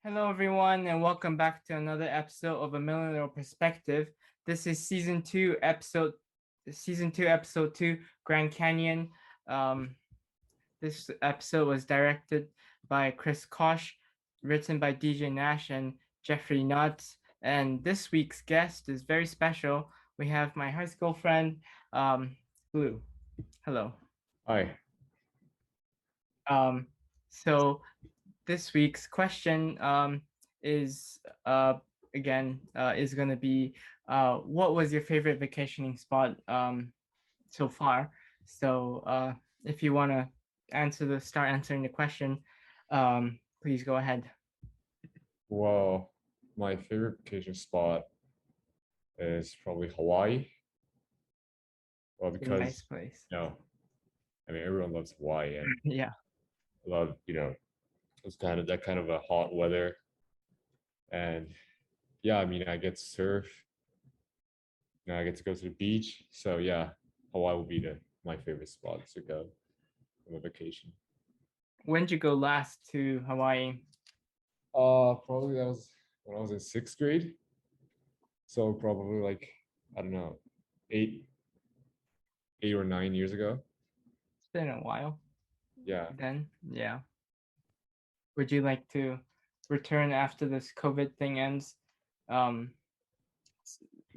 Hello, everyone, and welcome back to another episode of A Millennial Perspective. This is season two, episode 2, Grand Canyon. This episode was directed by Chris Kosh, written by DJ Nash and Jeffrey Nuts. And this week's guest is very special. We have my high school friend, Blue. Hello. Hi. So this week's question is going to be what was your favorite vacationing spot so far? So if you want to start answering the question, please go ahead. Well, my favorite vacation spot is probably Hawaii. Well, It's a nice because place. everyone loves Hawaii, and Yeah. I love it's that kind of a hot weather, and I get to surf. I get to go to the beach. So yeah, Hawaii will be my favorite spot to go on a vacation. When did you go last to Hawaii? Probably that was when I was in 6th grade. So probably I don't know, 8 or 9 years ago. It's been a while. Yeah. Then, yeah. Would you like to return after this COVID thing ends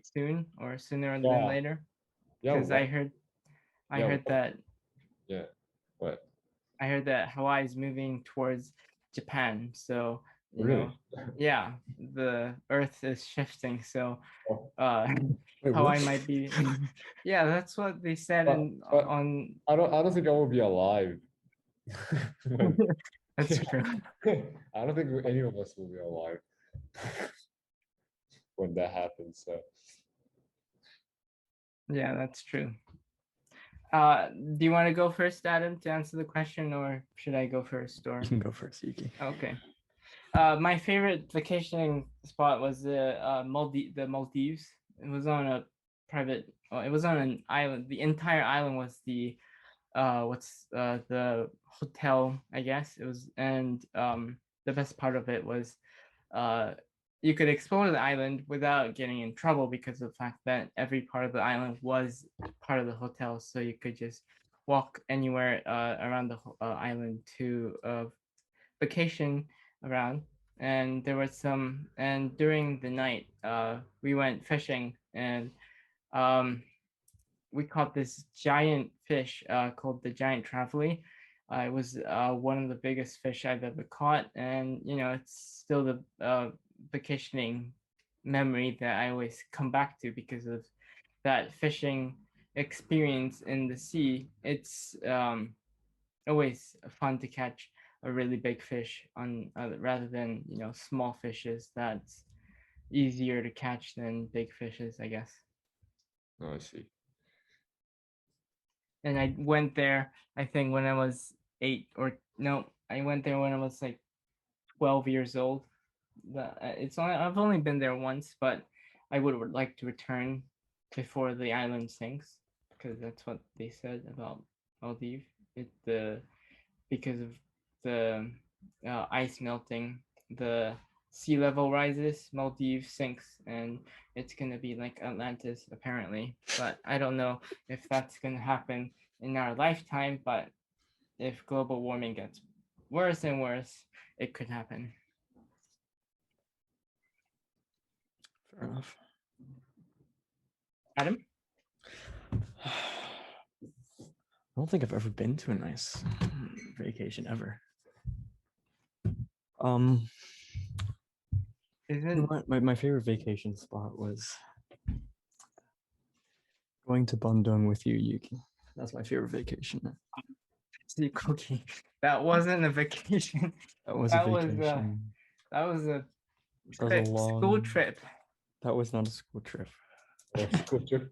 soon or sooner than later? Because I heard that. Yeah. What? I heard that Hawaii is moving towards Japan. So Really? Yeah, the Earth is shifting. So Wait, Hawaii what? might be. Yeah, that's what they said But on. I don't think I will be alive. That's true. I don't think any of us will be alive when that happens. So Yeah, that's true. Do you want to go first, Adam, to answer the question, or should I go first? Or You can go first, Yuki. Okay. My favorite vacationing spot was the Maldives. It was on a private. It was on an island. The entire island was the the hotel, I guess it was, and the best part of it was you could explore the island without getting in trouble because of the fact that every part of the island was part of the hotel, so you could just walk anywhere around the island to vacation around. And there was some, and during the night we went fishing, and we caught this giant fish called the giant trevally. It was one of the biggest fish I've ever caught, and it's still the vacationing memory that I always come back to because of that fishing experience in the sea. It's always fun to catch a really big fish on rather than small fishes. That's easier to catch than big fishes, I guess. I see. And I went there, I think, when I was I went there when I was like 12 years old. I've only been there once, but I would like to return before the island sinks, because that's what they said about Maldives. Because of the ice melting, the sea level rises, Maldives sinks, and it's gonna be like Atlantis apparently. But I don't know if that's gonna happen in our lifetime. But if global warming gets worse and worse, it could happen. Fair enough. Adam? I don't think I've ever been to a nice vacation ever. My favorite vacation spot was going to Bandung with you, Yuki. That's my favorite vacation. See, Cookie, that wasn't a vacation. That was a vacation. That was a school trip. That was not a school trip. School trip?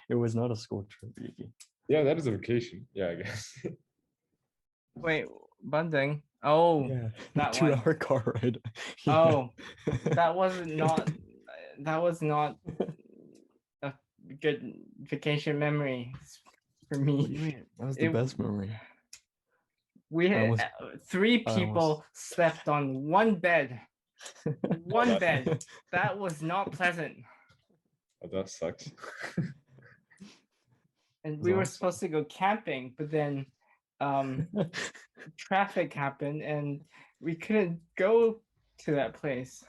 It was not a school trip, Yuki. Yeah, that is a vacation. Yeah, I guess. Wait, Bandung. Oh, yeah, that 2-hour car ride. Oh, that was not a good vacation memory for me. What do you mean? That was the best memory. We I had almost- 3 I people almost- slept on one bed. One bed. That was not pleasant. Oh, that sucks. And That's we were awesome. supposed to go camping, but then traffic happened and we couldn't go to that place.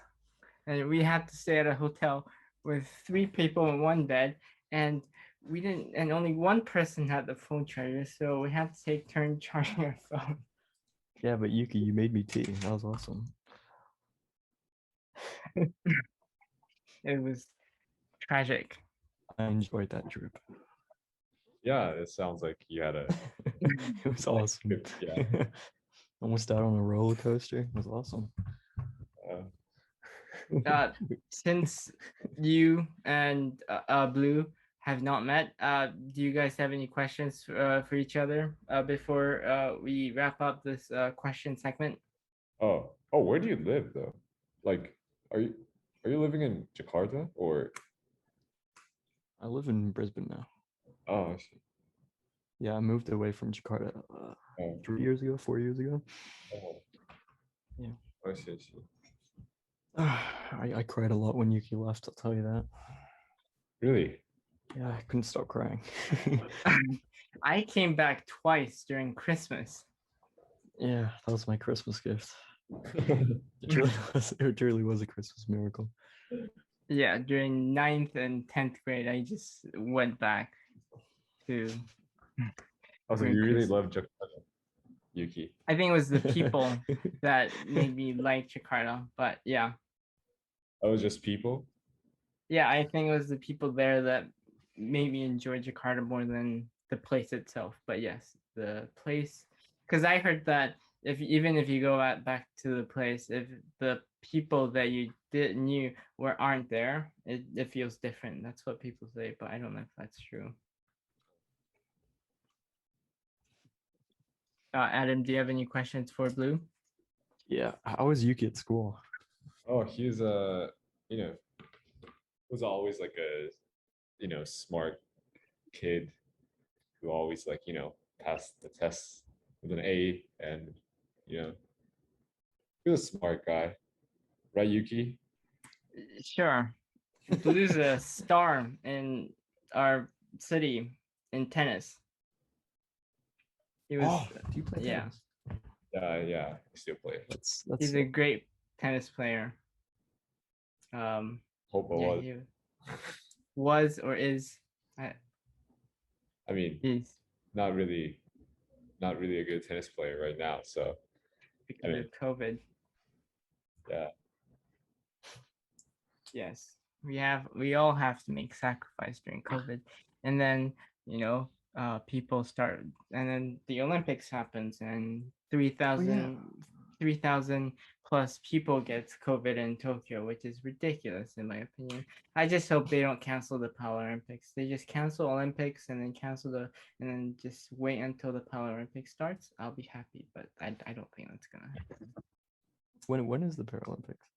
And we had to stay at a hotel with 3 people in one bed, and we didn't, and only one person had the phone charger, so we had to take turn charging our phone. Yeah, but Yuki, you made me tea. That was awesome. It was tragic. I enjoyed that trip. Yeah, it sounds like you had a It was awesome. yeah. Almost out on a roller coaster. It was awesome. Since you and Blue have not met, do you guys have any questions for each other before we wrap up this question segment? Oh, where do you live though? Like, are you living in Jakarta or? I live in Brisbane now. Oh, I see. Yeah, I moved away from Jakarta Oh, 3 years ago, 4 years ago. oh. Yeah. I see. I see. I cried a lot when Yuki left, I'll tell you that. Really? Yeah, I couldn't stop crying. I came back twice during Christmas. Yeah, that was my Christmas gift. It truly was a Christmas miracle. Yeah, during 9th and 10th grade, I just went back to. I was like, during you really Christmas. love Jakarta, Yuki. I think it was the people that made me like Jakarta, but yeah. That was just people. Yeah, I think it was the people there that made me enjoy Jakarta more than the place itself. But yes, the place, because I heard that even if you go back to the place, if the people that you knew aren't there, it feels different. That's what people say, but I don't know if that's true. Adam, do you have any questions for Blue? Yeah, how was Yuki at school? Oh, he's was always like a, smart kid who always like, passed the tests with an A, and he was a smart guy, right, Yuki? Sure. Blue's a star in our city in tennis. He was, Oh, do you play yeah. tennis? Yeah, I still play. That's He's a great tennis player. Hope I Yeah, was. he was or is. I mean, He's not really a good tennis player right now. So because of COVID. yeah. Yes, we all have to make sacrifice during COVID, and then people start, and then the Olympics happens, and 3,000 plus people gets COVID in Tokyo, which is ridiculous in my opinion. I just hope they don't cancel the Paralympics. They just cancel Olympics and then and then just wait until the Paralympics starts. I'll be happy, but I don't think that's gonna happen. When is the Paralympics?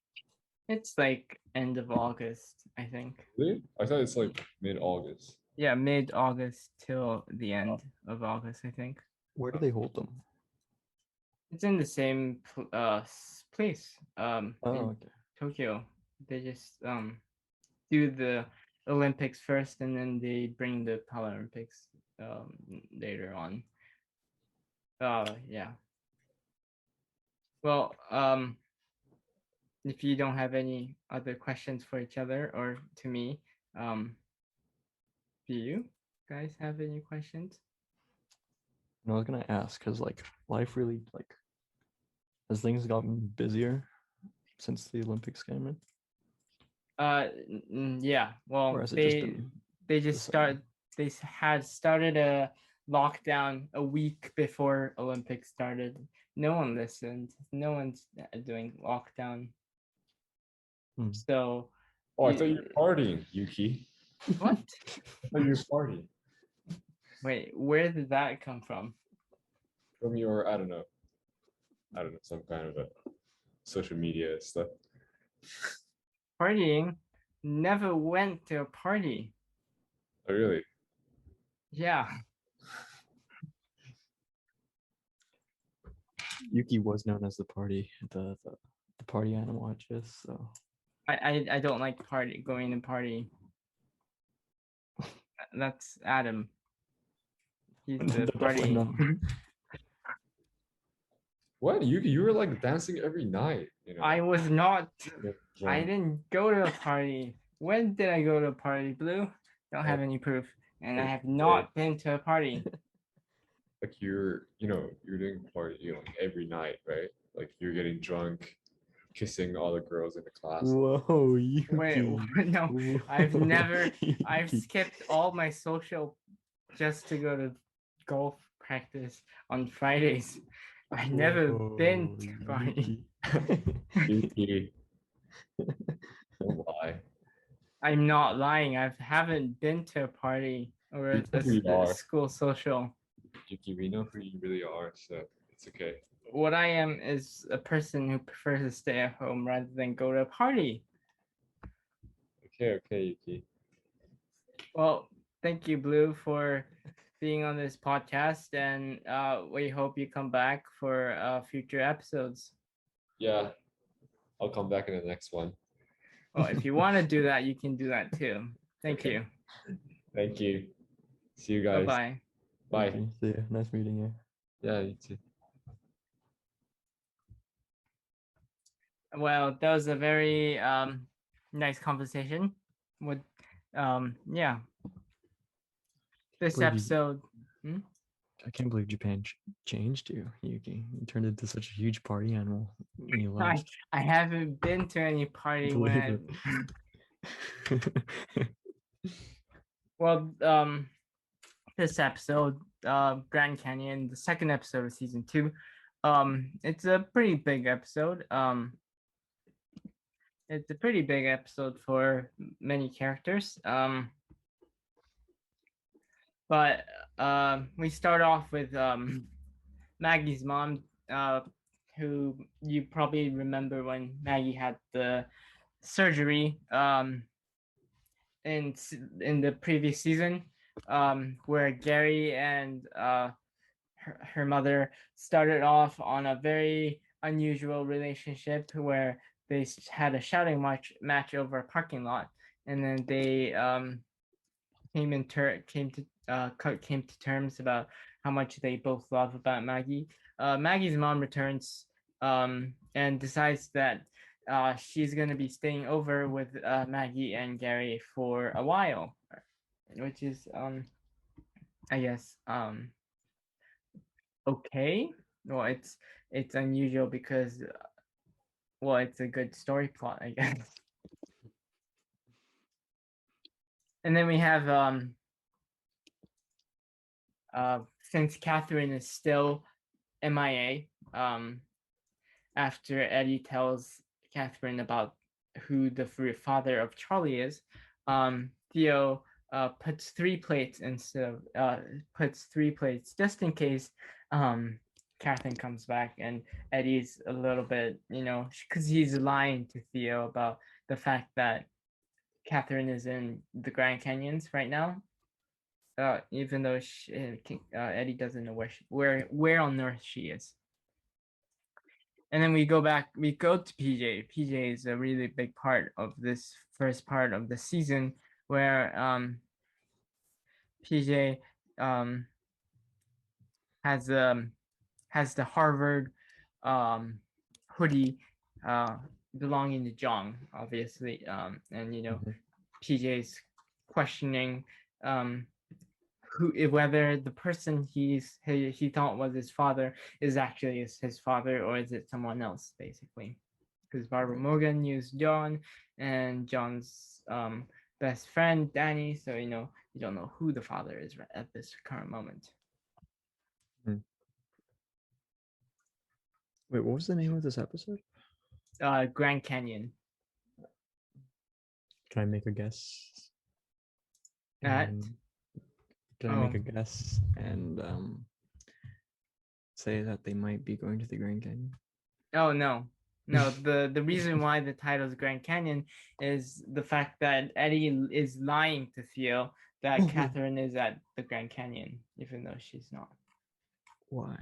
It's like end of August, I think. Really? I thought it's like mid-August. Yeah, mid-August till the end of August, I think. Where do they hold them? It's in the same place. Oh, in okay. Tokyo. They just do the Olympics first, and then they bring the Paralympics later on. Yeah. Well, if you don't have any other questions for each other or to me, do you guys have any questions? No, I was gonna ask because like life really like has things gotten busier since the Olympics came in? Yeah. Well, Or has it just been they just they had started a lockdown a week before Olympics started. No one listened. No one's doing lockdown. So. Oh, I thought you were partying, Yuki. What? I thought you were partying. Wait, where did that come from? From your, I don't know, some kind of a social media stuff. Partying? Never went to a party. Oh, really? Yeah. Yuki was known as the party animal, I guess. So I don't like going to party. That's Adam. He's the Definitely party. not. What? You were like dancing every night, you know. I was not. Get I drunk. didn't go to a party. When did I go to a party, Blue? Don't have any proof, and I have not been to a party. Like you're doing party like every night, right? Like you're getting drunk, kissing all the girls in the class. Whoa, Yuki. Wait, no, I've Whoa, never. I've Yuki. skipped all my social just to go to golf practice on Fridays. I've never been to a party. Yuki. Don't lie. I'm not lying. I haven't been to a party or You know who you are. school social. Yuki, we know who you really are, so it's okay. What I am is a person who prefers to stay at home rather than go to a party. Okay, Yuki. Well, thank you, Blue, for being on this podcast, and we hope you come back for future episodes. Yeah, I'll come back in the next one. Well, if you want to do that, you can do that too. Thank Okay. you. Thank you. See you guys. Bye-bye. Bye. Okay, see ya. Nice meeting you. Yeah, you too. Well, that was a very nice conversation with yeah. This Believe you- episode I can't believe Japan changed you, Yuki. You turned into such a huge party animal when you left. I haven't been to any party when well this episode Grand Canyon, the second episode of season 2, it's a pretty big episode. It's a pretty big episode for many characters. But we start off with Maggie's mom, who you probably remember when Maggie had the surgery in the previous season, where Gary and her mother started off on a very unusual relationship where they had a shouting match over a parking lot, and then they came to terms about how much they both love about Maggie. Maggie's mom returns and decides that she's going to be staying over with Maggie and Gary for a while, which is I guess okay. Well, it's unusual because well, it's a good story plot, I guess. And then we have since Catherine is still MIA, after Eddie tells Catherine about who the father of Charlie is, Theo puts 3 plates instead of puts 3 plates just in case Catherine comes back, and Eddie's a little bit, because he's lying to Theo about the fact that Catherine is in the Grand Canyons right now, even though Eddie doesn't know where on earth she is. And then we go to PJ. PJ is a really big part of this first part of the season, where PJ has the Harvard hoodie belonging to John, obviously, and PJ's questioning whether the person he thought was his father is actually his father, or is it someone else, basically, because Barbara Morgan used John and John's best friend Danny, so you don't know who the father is at this current moment. Wait, what was the name of this episode? Grand Canyon. Can I make a guess? Can I make a guess and say that they might be going to the Grand Canyon? Oh no. The reason why the title is Grand Canyon is the fact that Eddie is lying to Theo that Catherine is at the Grand Canyon, even though she's not. Why?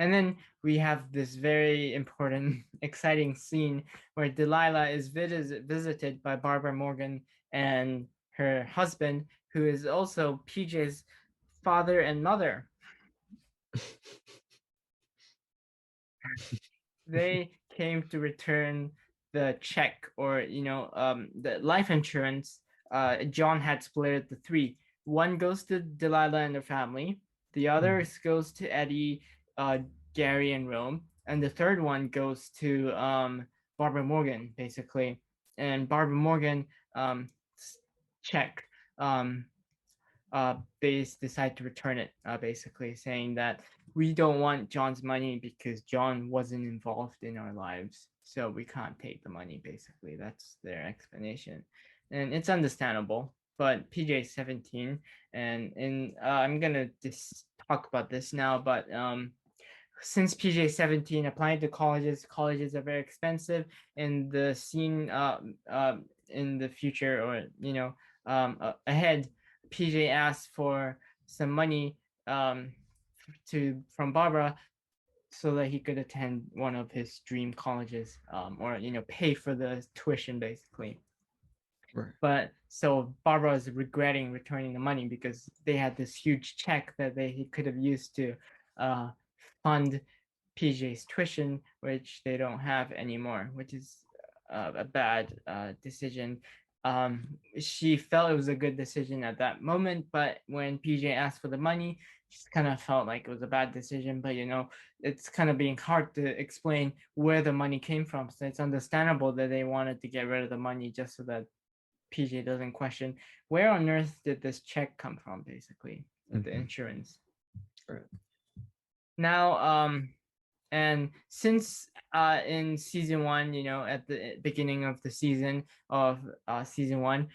And then we have this very important, exciting scene where Delilah is visited by Barbara Morgan and her husband, who is also PJ's father and mother. They came to return the check, or the life insurance. John had split it to three. One goes to Delilah and her family. The other goes to Eddie, Gary, and Rome, and the third one goes to Barbara Morgan, basically. And Barbara Morgan check. They decide to return it, basically saying that we don't want John's money because John wasn't involved in our lives, so we can't take the money. Basically, that's their explanation, and it's understandable. But PJ is 17, and I'm gonna just talk about this now. But since PJ is 17, applying to colleges are very expensive. In the scene, in the future, or ahead, PJ asked for some money from Barbara so that he could attend one of his dream colleges, or pay for the tuition, basically. Right. But so Barbara is regretting returning the money because they had this huge check that he could have used to fund PJ's tuition, which they don't have anymore, which is a bad decision. She felt it was a good decision at that moment, but when PJ asked for the money, she kind of felt like it was a bad decision. But it's kind of being hard to explain where the money came from. So it's understandable that they wanted to get rid of the money just so that PJ doesn't question where on earth did this check come from, basically, the insurance. Right. Now, and since in season one, at the beginning of the season of season one,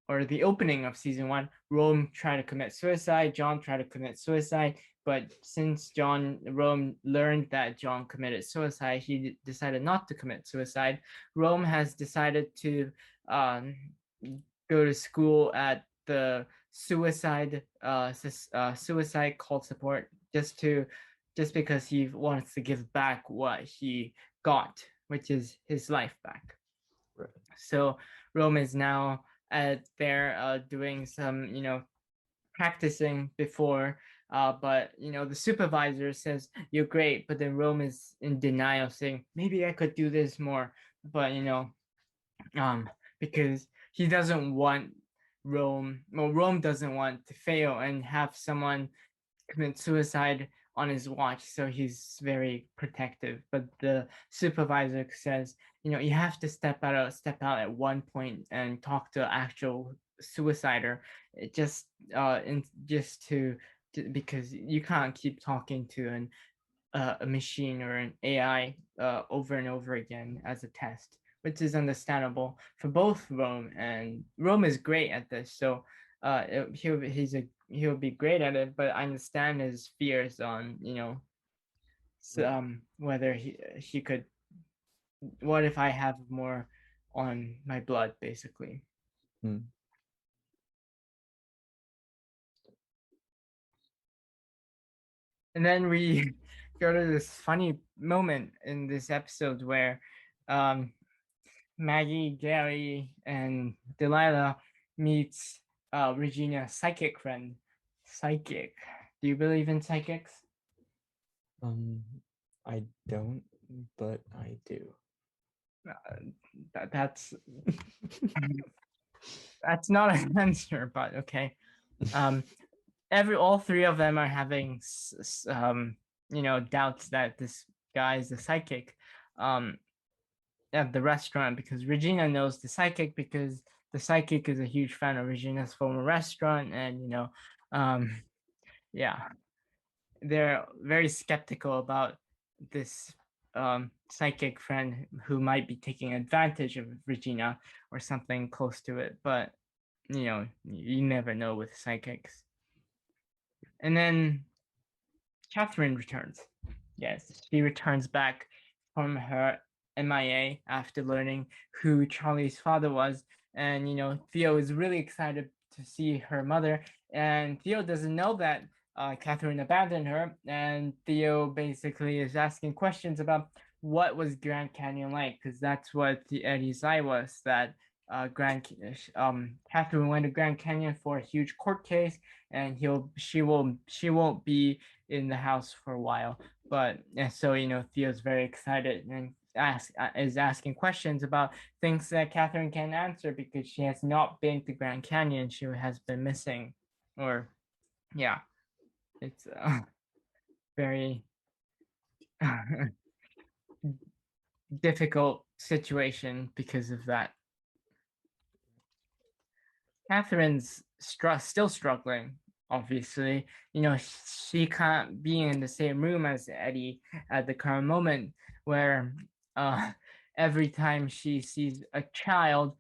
or the opening of season one, Rome tried to commit suicide. John tried to commit suicide. But since Rome learned that John committed suicide, he decided not to commit suicide. Rome has decided to go to school at the suicide cult support, just because he wants to give back what he got, which is his life back. Right. So Rome is now there doing some practicing before, but the supervisor says you're great, but then Rome is in denial, saying maybe I could do this more, but because he doesn't want Rome doesn't want to fail and have someone commit suicide on his watch, so he's very protective. But the supervisor says, you have to step out at one point and talk to actual suicider, just because you can't keep talking to a machine or an AI over and over again as a test, which is understandable for both Rome, and Rome is great at this. So he'll be great at it, but I understand his fears on whether he could. What if I have more on my blood, basically? And then we go to this funny moment in this episode where Maggie, Gary, and Delilah meets Regina's psychic friend. Psychic. Do you believe in psychics? I don't, but I do. That's that's not an answer, but okay. All three of them are having doubts that this guy is a psychic at the restaurant, because Regina knows the psychic because the psychic is a huge fan of Regina's former restaurant, and yeah, they're very skeptical about this psychic friend who might be taking advantage of Regina or something close to it, but you never know with psychics. And then Catherine returns. Yes, she returns back from her MIA after learning who Charlie's father was. And Theo is really excited to see her mother, and Theo doesn't know that Catherine abandoned her, and Theo basically is asking questions about what was Grand Canyon like, because that's what the Eddie's lie was, that Catherine went to Grand Canyon for a huge court case, and she won't be in the house for a while. But and so Theo's very excited and is asking questions about things that Catherine can answer because she has not been to Grand Canyon. She has been missing, or yeah, it's very difficult situation because of that. Catherine's still struggling, obviously. She can't be in the same room as Eddie at the current moment, where uh, every time she sees a child,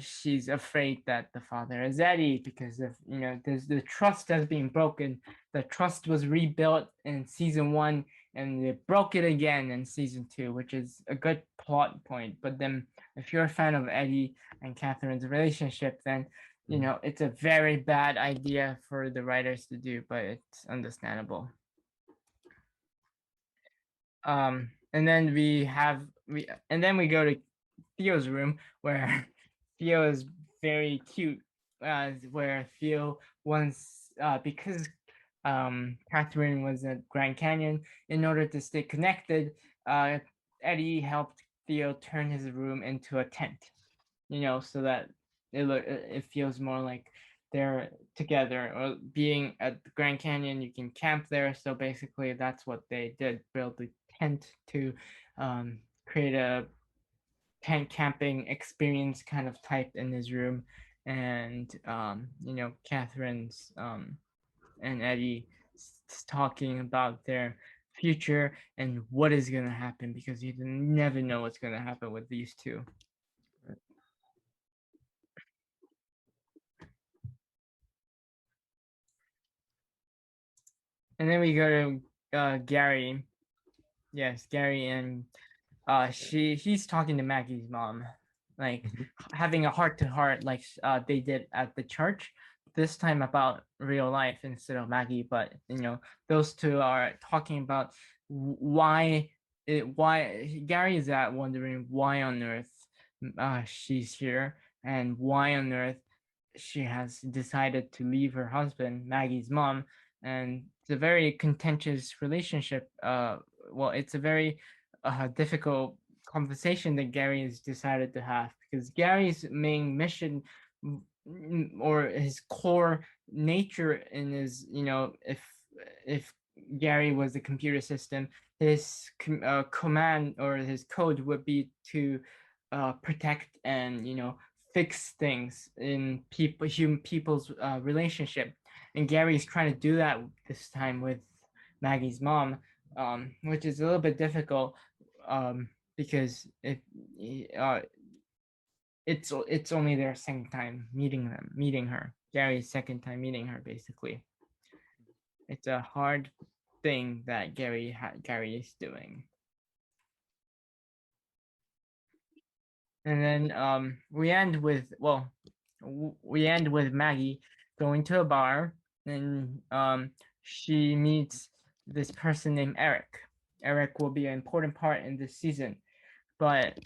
she's afraid that the father is Eddie because of, there's the trust has been broken. The trust was rebuilt in season 1, and they broke it again in season 2, which is a good plot point. But then, if you're a fan of Eddie and Catherine's relationship, then it's a very bad idea for the writers to do, but it's understandable. And then we go to Theo's room, where Theo is very cute, where Theo wants, because Catherine was at Grand Canyon, in order to stay connected, Eddie helped Theo turn his room into a tent, so that it feels more like they're together, or being at the Grand Canyon, you can camp there. So basically, that's what they did: build the tent to create a tent camping experience kind of type in his room. And Catherine's and Eddie talking about their future and what is going to happen, because you never know what's going to happen with these two. And then we go to Gary. Yes, Gary, and he's talking to Maggie's mom, like having a heart to heart, like they did at the church. This time about real life instead of Maggie, but those two are talking about why Gary is wondering why on earth she's here, and why on earth she has decided to leave her husband, Maggie's mom. And it's a very contentious relationship. Well, it's a very difficult conversation that Gary has decided to have, because Gary's main mission, or his core nature in his, if Gary was a computer system, his command or his code would be to protect and fix things in people's relationship. And Gary's trying to do that this time with Maggie's mom, which is a little bit difficult, because it's only their second time meeting her. Gary's second time meeting her, basically. It's a hard thing that Gary is doing. And then we end with Maggie going to a bar, and she meets this person named Eric. Eric will be an important part in this season, but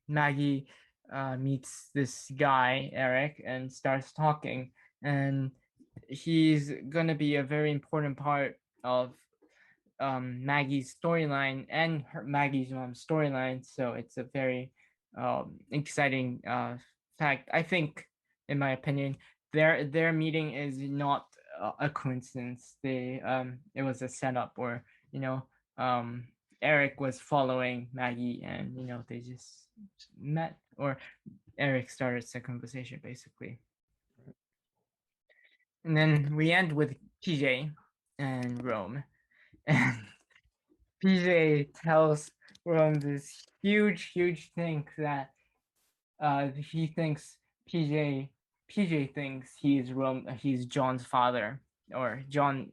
Maggie meets this guy Eric and starts talking, and he's gonna be a very important part of Maggie's storyline and Maggie's mom's storyline. So it's a very exciting fact. I think, in my opinion, their meeting is not a coincidence. It was a setup, or Eric was following Maggie, and they just met, or Eric started the conversation, basically. And then we end with PJ and Rome. And PJ tells Rome this huge thing, that he thinks PJ thinks he's John's father, or John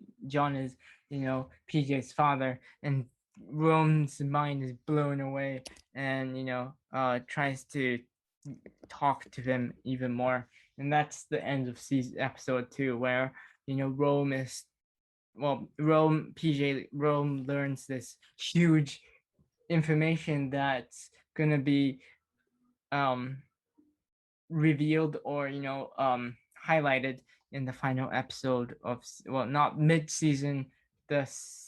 is PJ's father, and Rome's mind is blown away, and tries to talk to him even more. And that's the end of episode 2, where Rome learns this huge information that's gonna be revealed or highlighted in the final episode of not mid-season, the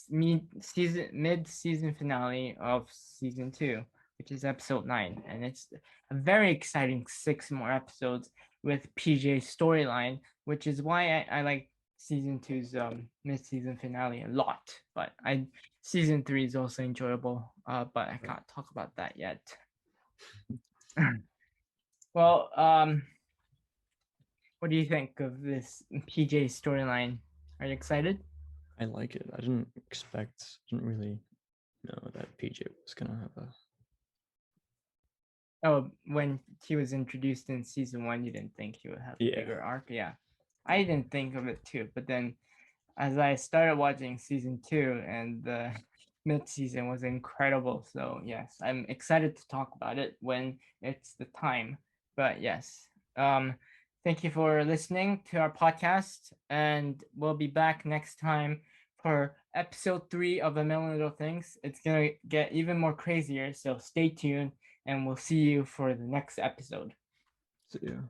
mid-season finale of season 2, which is episode 9, and it's a very exciting 6 more episodes with PJ's storyline, which is why I like season 2's mid-season finale a lot. But season 3 is also enjoyable, but I can't talk about that yet. Well, what do you think of this PJ storyline? Are you excited? I like it. I didn't really know that PJ was gonna have a. Oh, when he was introduced in season 1, you didn't think he would have a bigger arc? Yeah. I didn't think of it too, but then as I started watching season 2, and the mid-season was incredible. So yes, I'm excited to talk about it when it's the time. But yes, thank you for listening to our podcast, and we'll be back next time for episode 3 of A Million Little Things. It's gonna get even more crazier, so stay tuned, and we'll see you for the next episode. See ya.